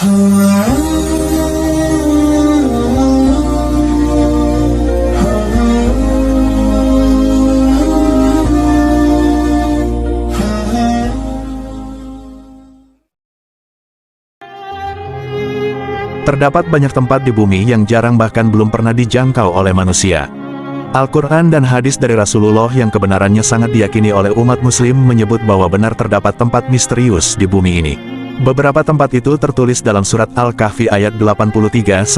Terdapat banyak tempat di bumi yang jarang bahkan belum pernah dijangkau oleh manusia. Al-Quran dan hadis dari Rasulullah yang kebenarannya sangat diyakini oleh umat muslim menyebut bahwa benar terdapat tempat misterius di bumi ini. Beberapa tempat itu tertulis dalam surat Al-Kahfi ayat 83-101,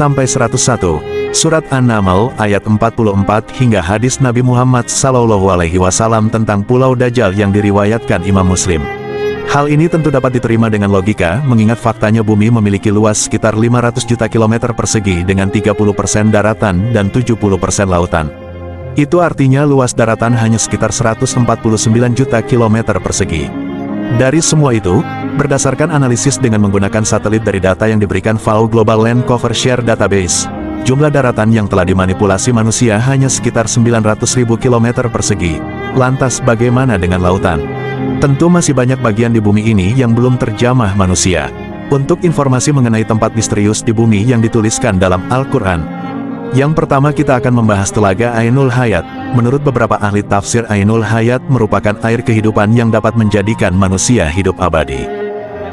surat An-Naml ayat 44 hingga hadis Nabi Muhammad SAW tentang Pulau Dajjal yang diriwayatkan Imam Muslim. Hal ini tentu dapat diterima dengan logika, mengingat faktanya bumi memiliki luas sekitar 500 juta kilometer persegi dengan 30% daratan dan 70% lautan. Itu artinya luas daratan hanya sekitar 149 juta kilometer persegi. Dari semua itu, berdasarkan analisis dengan menggunakan satelit dari data yang diberikan FAO Global Land Cover Share Database, jumlah daratan yang telah dimanipulasi manusia hanya sekitar 900.000 kilometer persegi. Lantas bagaimana dengan lautan? Tentu masih banyak bagian di bumi ini yang belum terjamah manusia. Untuk informasi mengenai tempat misterius di bumi yang dituliskan dalam Al-Quran, yang pertama kita akan membahas Telaga Ainul Hayat. Menurut beberapa ahli tafsir, Ainul Hayat merupakan air kehidupan yang dapat menjadikan manusia hidup abadi.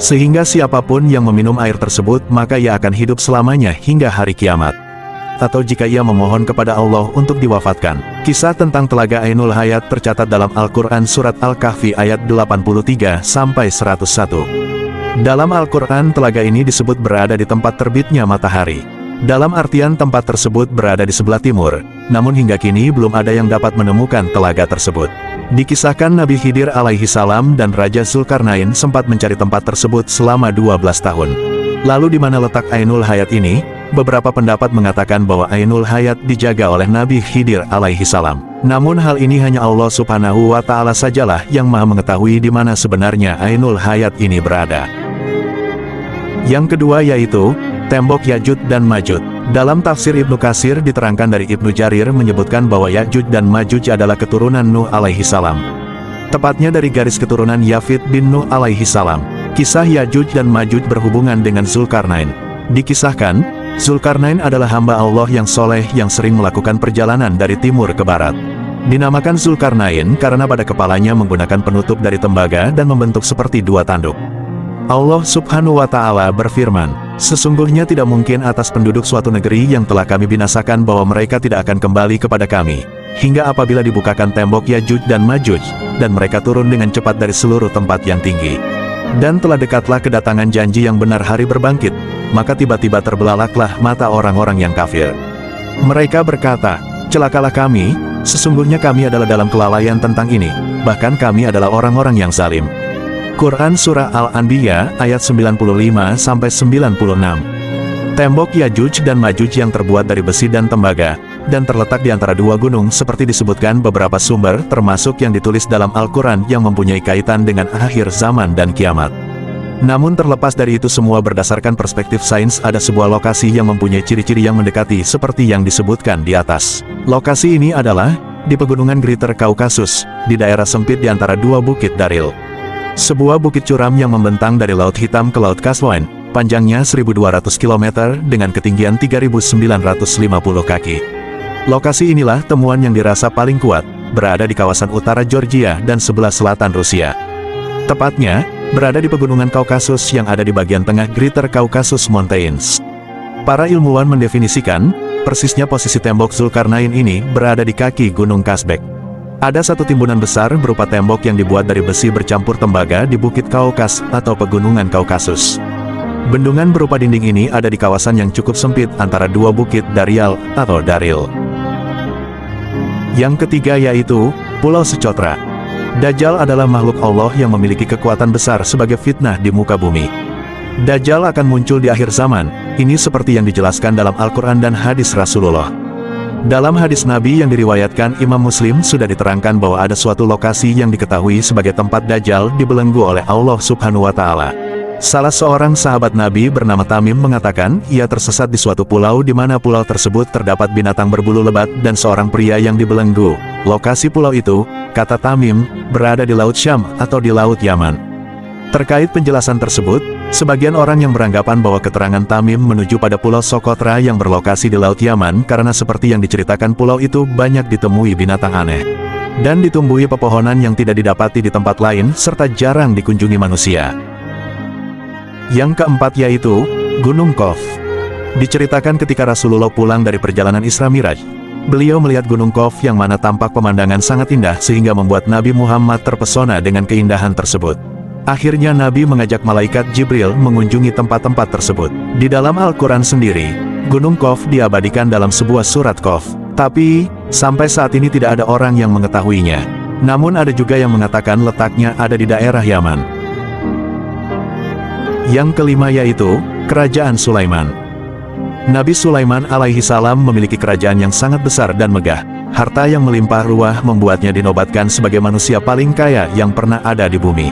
Sehingga siapapun yang meminum air tersebut maka ia akan hidup selamanya hingga hari kiamat. Atau jika ia memohon kepada Allah untuk diwafatkan. Kisah tentang Telaga Ainul Hayat tercatat dalam Al-Quran surat Al-Kahfi ayat 83-101. Dalam Al-Quran telaga ini disebut berada di tempat terbitnya matahari. Dalam artian tempat tersebut berada di sebelah timur, namun hingga kini belum ada yang dapat menemukan telaga tersebut. Dikisahkan Nabi Khidir alaihi salam dan Raja Zulkarnain sempat mencari tempat tersebut selama 12 tahun. Lalu di mana letak Ainul Hayat ini? Beberapa pendapat mengatakan bahwa Ainul Hayat dijaga oleh Nabi Khidir alaihi salam. Namun hal ini hanya Allah subhanahu wa ta'ala sajalah yang maha mengetahui di mana sebenarnya Ainul Hayat ini berada. Yang kedua yaitu tembok Ya'juj dan Ma'juj. Dalam tafsir Ibnu Katsir diterangkan dari Ibnu Jarir menyebutkan bahwa Ya'juj dan Ma'juj adalah keturunan Nuh alaihi salam. Tepatnya dari garis keturunan Yafid bin Nuh alaihi salam. Kisah Ya'juj dan Ma'juj berhubungan dengan Zulkarnain. Dikisahkan, Zulkarnain adalah hamba Allah yang soleh yang sering melakukan perjalanan dari timur ke barat. Dinamakan Zulkarnain karena pada kepalanya menggunakan penutup dari tembaga dan membentuk seperti dua tanduk. Allah subhanahu wa ta'ala berfirman, sesungguhnya tidak mungkin atas penduduk suatu negeri yang telah kami binasakan bahwa mereka tidak akan kembali kepada kami, hingga apabila dibukakan tembok Ya'juj dan Ma'juj, dan mereka turun dengan cepat dari seluruh tempat yang tinggi. Dan telah dekatlah kedatangan janji yang benar hari berbangkit, maka tiba-tiba terbelalaklah mata orang-orang yang kafir. Mereka berkata, celakalah kami, sesungguhnya kami adalah dalam kelalaian tentang ini, bahkan kami adalah orang-orang yang zalim. Quran Surah Al-Anbiya ayat 95-96. Tembok Ya'juj dan Ma'juj yang terbuat dari besi dan tembaga, dan terletak di antara dua gunung seperti disebutkan beberapa sumber termasuk yang ditulis dalam Al-Quran yang mempunyai kaitan dengan akhir zaman dan kiamat. Namun terlepas dari itu semua berdasarkan perspektif sains ada sebuah lokasi yang mempunyai ciri-ciri yang mendekati seperti yang disebutkan di atas. Lokasi ini adalah di pegunungan Greater Caucasus, di daerah sempit di antara dua bukit Daril. Sebuah bukit curam yang membentang dari Laut Hitam ke Laut Kaswain, panjangnya 1.200 km dengan ketinggian 3.950 kaki. Lokasi inilah temuan yang dirasa paling kuat, berada di kawasan utara Georgia dan sebelah selatan Rusia. Tepatnya, berada di pegunungan Kaukasus yang ada di bagian tengah Greater Caucasus Mountains. Para ilmuwan mendefinisikan, persisnya posisi tembok Zulkarnain ini berada di kaki Gunung Kazbek. Ada satu timbunan besar berupa tembok yang dibuat dari besi bercampur tembaga di Bukit Kaukas atau Pegunungan Kaukasus. Bendungan berupa dinding ini ada di kawasan yang cukup sempit antara dua bukit Darial atau Daril. Yang ketiga yaitu Pulau Secotra. Dajjal adalah makhluk Allah yang memiliki kekuatan besar sebagai fitnah di muka bumi. Dajjal akan muncul di akhir zaman, ini seperti yang dijelaskan dalam Al-Quran dan hadis Rasulullah. Dalam hadis Nabi yang diriwayatkan Imam Muslim sudah diterangkan bahwa ada suatu lokasi yang diketahui sebagai tempat Dajjal dibelenggu oleh Allah subhanahu wa ta'ala. Salah seorang sahabat Nabi bernama Tamim mengatakan, ia tersesat di suatu pulau di mana pulau tersebut terdapat binatang berbulu lebat dan seorang pria yang dibelenggu. Lokasi pulau itu, kata Tamim, berada di Laut Syam atau di Laut Yaman. Terkait penjelasan tersebut, Sebagian orang yang beranggapan bahwa keterangan Tamim menuju pada Pulau Sokotra yang berlokasi di Laut Yaman karena seperti yang diceritakan pulau itu banyak ditemui binatang aneh. Dan ditumbuhi pepohonan yang tidak didapati di tempat lain serta jarang dikunjungi manusia. Yang keempat yaitu, Gunung Qaf. Diceritakan ketika Rasulullah pulang dari perjalanan Isra Miraj, beliau melihat Gunung Qaf yang mana tampak pemandangan sangat indah sehingga membuat Nabi Muhammad terpesona dengan keindahan tersebut. Akhirnya Nabi mengajak malaikat Jibril mengunjungi tempat-tempat tersebut. Di dalam Al-Quran sendiri, Gunung Qaf diabadikan dalam sebuah surat Qaf. Tapi, sampai saat ini tidak ada orang yang mengetahuinya. Namun ada juga yang mengatakan letaknya ada di daerah Yaman. Yang kelima yaitu, Kerajaan Sulaiman. Nabi Sulaiman alaihi salam memiliki kerajaan yang sangat besar dan megah. Harta yang melimpah ruah membuatnya dinobatkan sebagai manusia paling kaya yang pernah ada di bumi.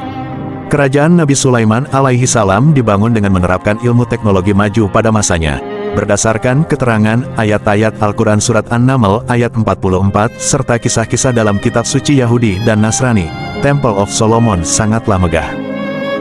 Kerajaan Nabi Sulaiman alaihi salam dibangun dengan menerapkan ilmu teknologi maju pada masanya. Berdasarkan keterangan ayat-ayat Al-Quran Surat An-Naml ayat 44, serta kisah-kisah dalam kitab suci Yahudi dan Nasrani, Temple of Solomon sangatlah megah.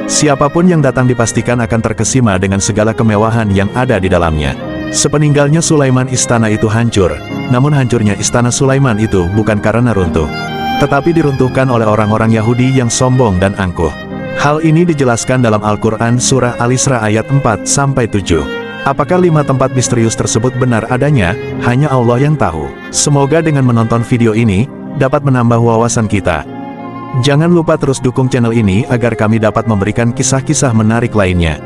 Siapapun yang datang dipastikan akan terkesima dengan segala kemewahan yang ada di dalamnya. Sepeninggalnya Sulaiman, istana itu hancur. Namun hancurnya istana Sulaiman itu bukan karena runtuh, tetapi diruntuhkan oleh orang-orang Yahudi yang sombong dan angkuh. Hal ini dijelaskan dalam Al-Quran Surah Al-Isra ayat 4-7. Apakah 5 tempat misterius tersebut benar adanya? Hanya Allah yang tahu. Semoga dengan menonton video ini, dapat menambah wawasan kita. Jangan lupa terus dukung channel ini agar kami dapat memberikan kisah-kisah menarik lainnya.